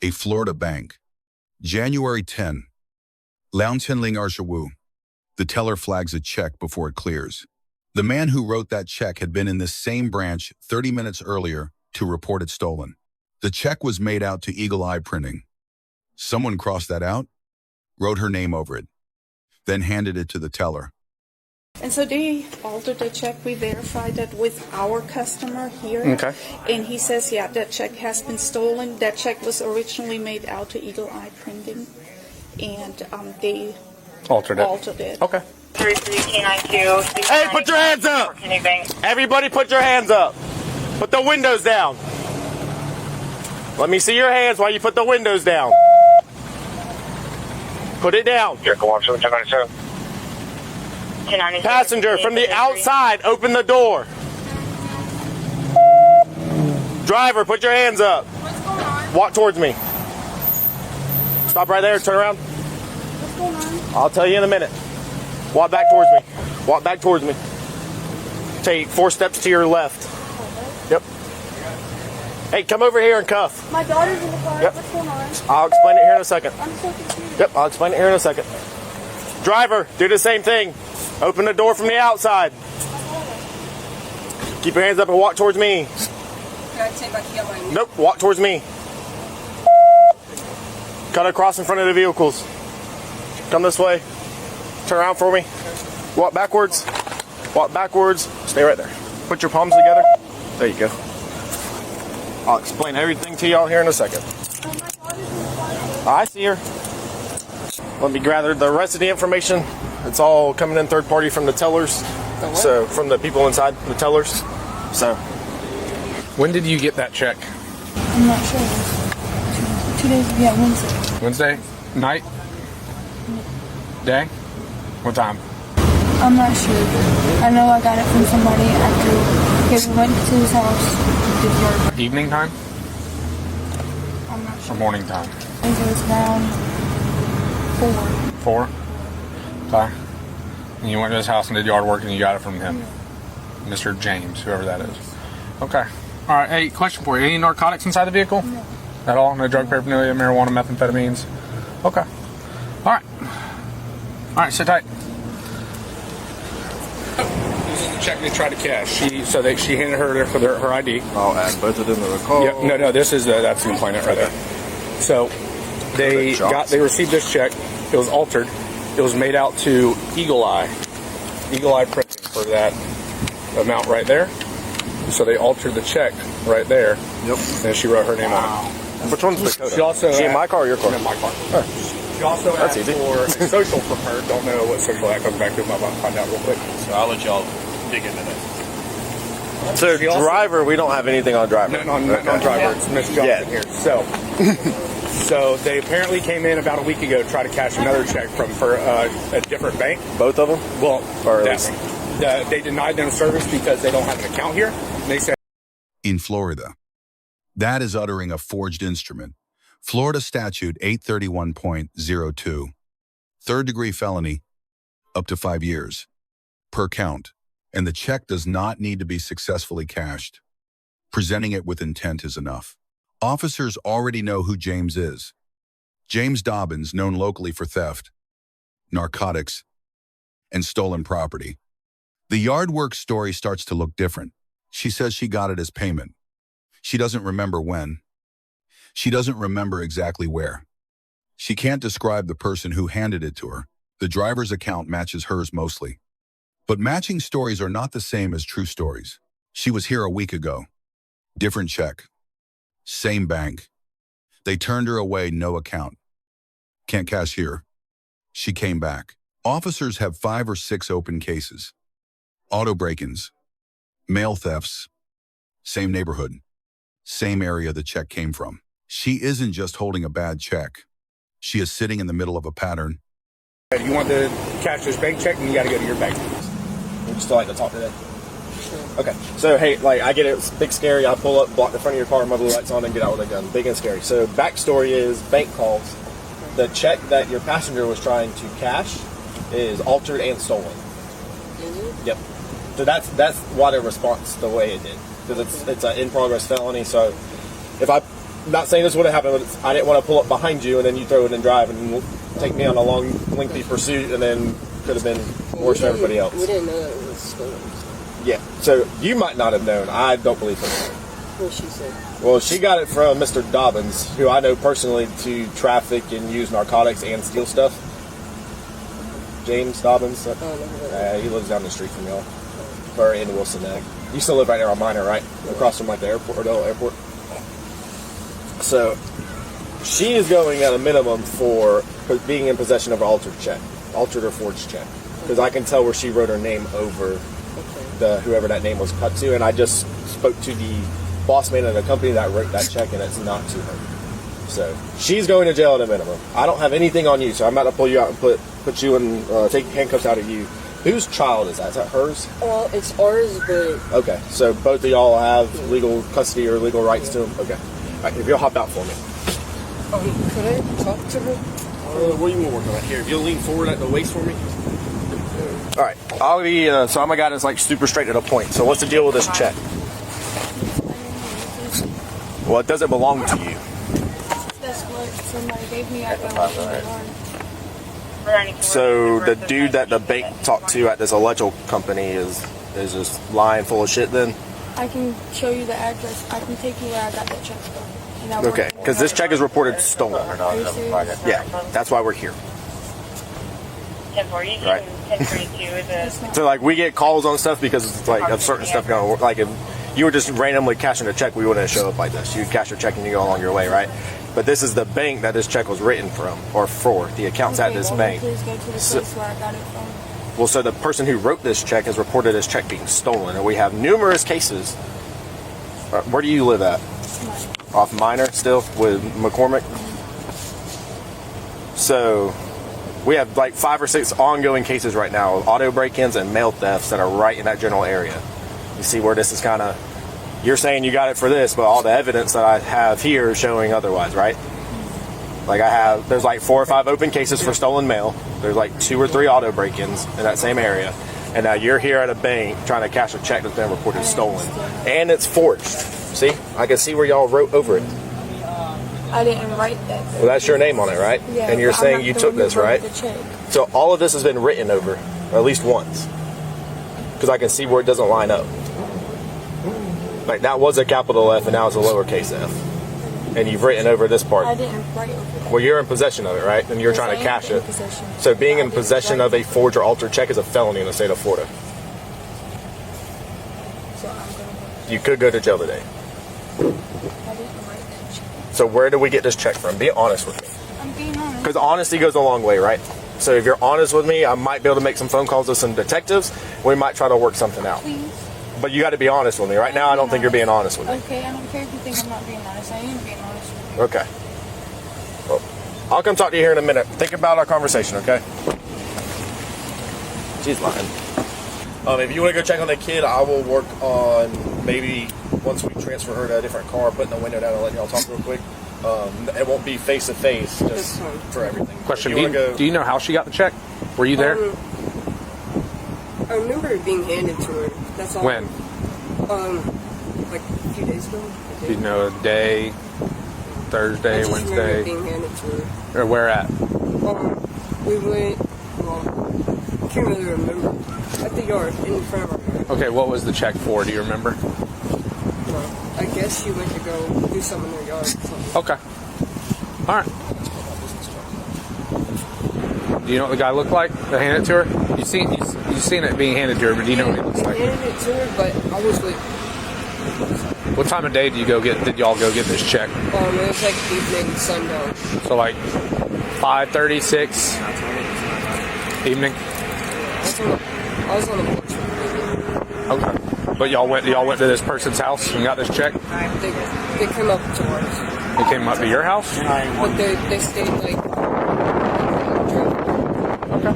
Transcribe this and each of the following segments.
A Florida bank. January 10. Launtenling Archewu. The teller flags a check before it clears. The man who wrote that check had been in this same branch 30 minutes earlier to report it stolen. The check was made out to Eagle Eye Printing. Someone crossed that out, wrote her name over it, then handed it to the teller. And so they altered the check. We verified that with our customer here. Okay. And he says, yeah, that check has been stolen. That check was originally made out to Eagle Eye Printing. And they Altered it. Okay. 33K92. Hey, put your hands up! Everybody put your hands up. Put the windows down. Let me see your hands while you put the windows down. Put it down. Passenger from the outside, open the door. Driver, put your hands up. What's going on? Walk towards me. Stop right there, turn around. What's going on? I'll tell you in a minute. Walk back towards me. Walk back towards me. Take 4 steps to your left. Yep. Hey, come over here and cuff. My daughter's in the car. Yep. What's going on? I'll explain it here in a second. I'm so confused. Yep, I'll explain it here in a second. Driver, do the same thing. Open the door from the outside. Keep your hands up and walk towards me. Nope, walk towards me. Cut across in front of the vehicles. Come this way. Turn around for me. Walk backwards. Walk backwards. Stay right there. Put your palms together. There you go. I'll explain everything to y'all here in a second. I see her. Let me gather the rest of the information. It's all coming in third party from the tellers. So from the people inside the tellers. So when did you get that check? I'm not sure. 2 days, yeah, Wednesday. Wednesday? Night? Day? What time? I'm not sure. I know I got it from somebody after we went to his house. Did work. Evening time? I'm not sure. Or morning time? I think it was around 4. 4? Okay. And you went to his house and did yard work and you got it from him? Mr. James, whoever that is. Okay. All right. Hey, question for you. Any narcotics inside the vehicle? No. At all? No drug paraphernalia, marijuana, methamphetamines? Okay. All right. All right, sit tight. This is the check they tried to cash. She handed her her ID. I'll add both of them to the call. Yep. No. This is that's the complainant right there. So they received this check. It was altered. It was made out to Eagle Eye Printing for that amount right there. So they altered the check right there. Yep. And she wrote her name on it. Which one's the She also in my car or your car? No, my car. She also That's asked easy. for a social from her. Don't know what social that comes back to. I'll find out real quick. So I'll let y'all dig into that. So driver, we don't have anything on driver. No, not driver. It's Miss Johnson here. So they apparently came in about a week ago to try to cash another check for a different bank. Both of them? Well, Or they denied them service because they don't have an account here. They said In Florida. That is uttering a forged instrument. Florida Statute 831.02. Third-degree felony, up to 5 years. Per count. And the check does not need to be successfully cashed. Presenting it with intent is enough. Officers already know who James is. James Dobbins, known locally for theft, narcotics, and stolen property. The yard work story starts to look different. She says she got it as payment. She doesn't remember when. She doesn't remember exactly where. She can't describe the person who handed it to her. The driver's account matches hers mostly. But matching stories are not the same as true stories. She was here a week ago. Different check. Same bank. They turned her away, no account. Can't cash here. She came back. Officers have 5 or 6 open cases. Auto break-ins. Mail thefts. Same neighborhood. Same area the check came from. She isn't just holding a bad check. She is sitting in the middle of a pattern. you want to cash this bank check, and you got to go to your bank. Would you still like to talk to them? Okay. So, hey, I get it. It's big, scary. I pull up, block the front of your car, my blue lights on, and get out with a gun. Big and scary. So, backstory is bank calls. The check that your passenger was trying to cash is altered and stolen. Mm-hmm. Yep. So that's why the response the way it did, because it's an in-progress felony. So, if I not saying this would have happened, but I didn't want to pull up behind you and then you throw it and drive and take me on a long, lengthy pursuit, and then could have been worse for everybody else. We didn't know it was stolen. Yeah, so you might not have known. I don't believe so. What she said. Well, she got it from Mr. Dobbins, who I know personally to traffic and use narcotics and steal stuff. James Dobbins. He lives down the street from y'all. Or in Wilson Neck. You still live right there on Minor, right? Across from like the airport, or the airport. So, she is going at a minimum for being in possession of an altered or forged check. Because I can tell where she wrote her name over whoever that name was cut to, and I just spoke to the boss man of the company that wrote that check, and it's not to her. So she's going to jail at a minimum. I don't have anything on you, so I'm about to pull you out and put you in, take handcuffs out of you. Whose child is that? Is that hers? Well, it's ours, but... Okay, so both of y'all have legal custody or legal rights to him? Okay. All right, if you'll hop out for me. Could I talk to her? What do you want working on here? If you'll lean forward at the waist for me. All right, I'll be. So I'm a guy that's like super straight to the point. So what's the deal with this check? Well, it doesn't belong to you. That's what somebody gave me. I got it. So the dude that the bank talked to at this electrical company is just lying full of shit. Then. I can show you the address. I can take you where I got that check from. Okay, because this check is reported stolen. Are you serious? Yeah, that's why we're here. 1040, Right. 1042 is a... So like we get calls on stuff because it's like of certain stuff going on. Like if you were just randomly cashing a check, we wouldn't show up like this. You'd cash a check and you go along your way, right? But this is the bank that this check was written from or for. The account's at this bank. Please go to the place where I got it from. Well, so the person who wrote this check has reported this check being stolen, and we have numerous cases. Where do you live at? Off Minor still with McCormick. So we have like 5 or 6 ongoing cases right now of auto break-ins and mail thefts that are right in that general area. You see where this is kind of, you're saying you got it for this, but all the evidence that I have here is showing otherwise, right? Like there's like 4 or 5 open cases for stolen mail. There's like 2 or 3 auto break-ins in that same area. And now you're here at a bank trying to cash a check that's been reported stolen. And it's forged. See? I can see where y'all wrote over it. I didn't write that. Well, that's your name on it, right? Yeah, and you're but I'm saying not you the took one who this, wrote right? the check. So all of this has been written over, at least once. Because I can see where it doesn't line up. Like that was a capital F and now it's a lowercase f. And you've written over this part. I didn't write over that. Well, you're in possession of it, right? And you're Yes, trying to I am cash in it. possession. So being I in didn't possession write of a forged or altered check is a felony in the state of Florida. So I'm gonna You could go to jail today. I didn't write that check. So where do we get this check from? Be honest with me. I'm being honest. Because honesty goes a long way, right? So if you're honest with me, I might be able to make some phone calls to some detectives. We might try to work something out. Please. But you got to be honest with me. Right now, I don't think you're being honest with me. Okay, I don't care if you think I'm not being honest. I am being honest with you. Okay. Well, I'll come talk to you here in a minute. Think about our conversation, okay? She's lying. If you want to go check on the kid, I will work on maybe once we transfer her to a different car, putting the window down and letting y'all talk real quick. It won't be face to face, just for everything. Question: If you wanna go, Do you know how she got the check? Were you there? I remember it being handed to her. That's all. When? Like a few days ago. Do you know a day? Thursday, I just remember Wednesday, it being handed to her. or where at? We went. Well, I can't really remember. At the yard, in front of our yard. Okay, what was the check for? Do you remember? Well, I guess she went to go do something in her yard. So. Okay. All right. Do you know what the guy looked like that handed it to her? You seen it being handed to her, but do you know what he looks like? Handed it to her, but I was with. What time of day did y'all go get this check? It was like evening, sundown. So like 5:30, 6 evening. I was on the porch. Okay. But y'all went to this person's house and got this check? They came up to ours. They came up to your house? But they stayed like. Okay.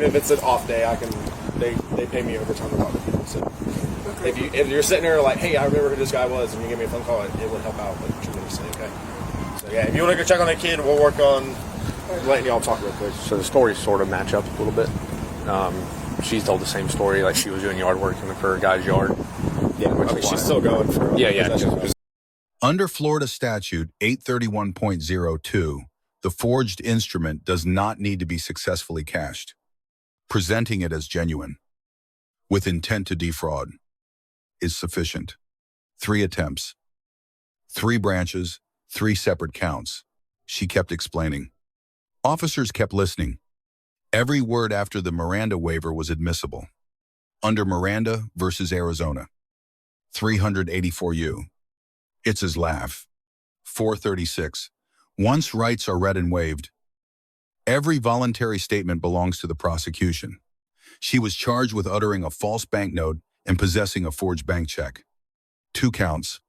even if it's an off day, I can. They pay me overtime to talk to people. So if you're sitting there like, hey, I remember who this guy was, and you give me a phone call, it would help out like tremendously. Okay. So yeah, if you want to go check on that kid, we'll work on letting y'all talk real quick. So the stories sort of match up a little bit. She's told the same story, like she was doing yard work in for her guy's yard. Yeah. which I mean, is why. she's still going for possession. Under Florida Statute 831.02, the forged instrument does not need to be successfully cashed. Presenting it as genuine, with intent to defraud, is sufficient. 3 attempts, 3 branches, 3 separate counts. She kept explaining. Officers kept listening. Every word after the Miranda waiver was admissible. Under Miranda versus Arizona, 384 U. It's his laugh. 436. Once rights are read and waived, every voluntary statement belongs to the prosecution. She was charged with uttering a false banknote and possessing a forged bank check. 2 counts.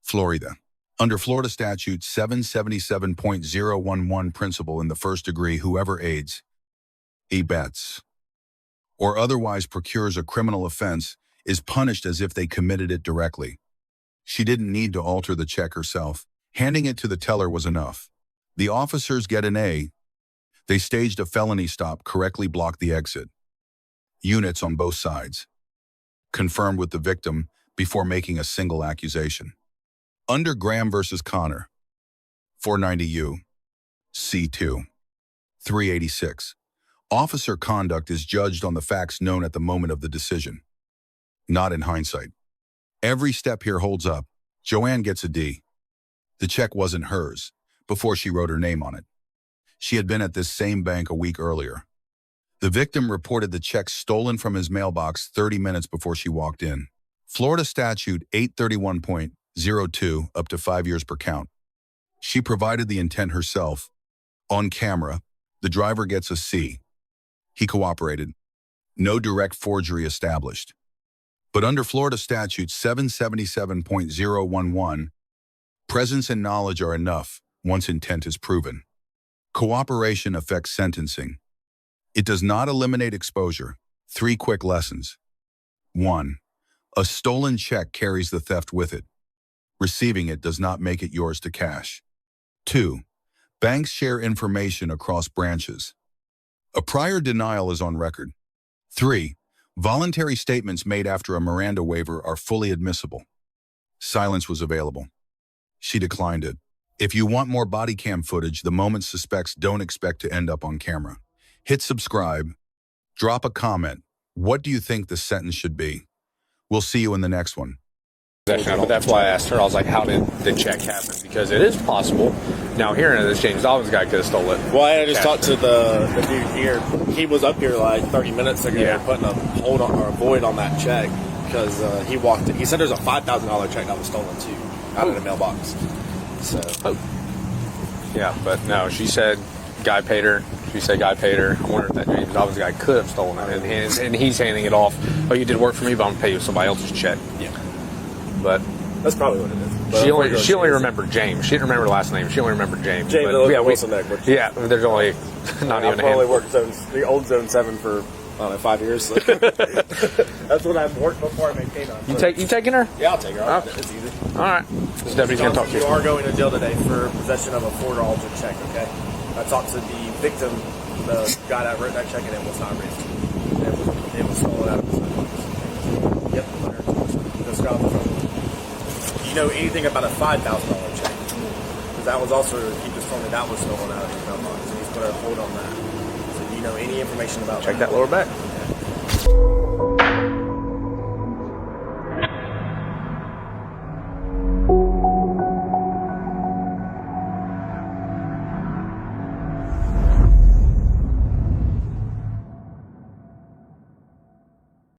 Florida. Under Florida Statute 777.011 principle in the first degree, whoever aids, abets, or otherwise procures a criminal offense is punished as if they committed it directly. She didn't need to alter the check herself. Handing it to the teller was enough. The officers get an A. They staged a felony stop, correctly blocked the exit. Units on both sides. Confirmed with the victim before making a single accusation. Under Graham versus Connor, 490 U, C2, 386. Officer conduct is judged on the facts known at the moment of the decision, not in hindsight. Every step here holds up. Joanne gets a D. The check wasn't hers before she wrote her name on it. She had been at this same bank a week earlier. The victim reported the check stolen from his mailbox 30 minutes before she walked in. Florida Statute 831.02, up to 5 years per count. She provided the intent herself. On camera, the driver gets a C. He cooperated. No direct forgery established. But under Florida Statute 777.011, presence and knowledge are enough once intent is proven. Cooperation affects sentencing. It does not eliminate exposure. 3 quick lessons. 1. A stolen check carries the theft with it. Receiving it does not make it yours to cash. 2. Banks share information across branches. A prior denial is on record. 3. Voluntary statements made after a Miranda waiver are fully admissible. Silence was available. She declined it. If you want more body cam footage the moment suspects don't expect to end up on camera, hit subscribe, drop a comment. What do you think the sentence should be? We'll see you in the next one. But that's why I asked her. I was like, how did the check happen? Because it is possible. Now, hearing this James Dobbins guy could have stole it. Well, I just talked to the dude here. He was up here like 30 minutes ago, Yeah. putting a hold on or a void on that check because he walked in. He said there's a $5,000 check that was stolen too, out of the mailbox. So, Yeah, but no, she said guy paid her. She said guy paid her. I wonder if that James Dobbins guy could have stolen it. And he's handing it off. Oh, you did work for me, but I'm going to pay you somebody else's check. yeah, But that's probably what it is. But she only remembered James. She didn't remember the last name. She only remembered James. James But, Wilson there. Which, yeah, there's only not even a I've only handful. worked the old Zone 7 for, I don't know, 5 years. So. That's what I've worked before I made K9. You taking her? Yeah, I'll take her. Okay. It's easy. All right. This deputy's going to talk to You you. are going to jail today for possession of a forged altered check, okay? I talked to the victim, the guy that wrote that check, and it was not raised. It was stolen out of his mailbox. Yep, 100%. Just got off the phone. Do you know anything about a $5,000 check? Because that was also, he just told me that was stolen out of his mailbox, and he's put a hold on that. So do you know any information about Check that? that lower back. Okay.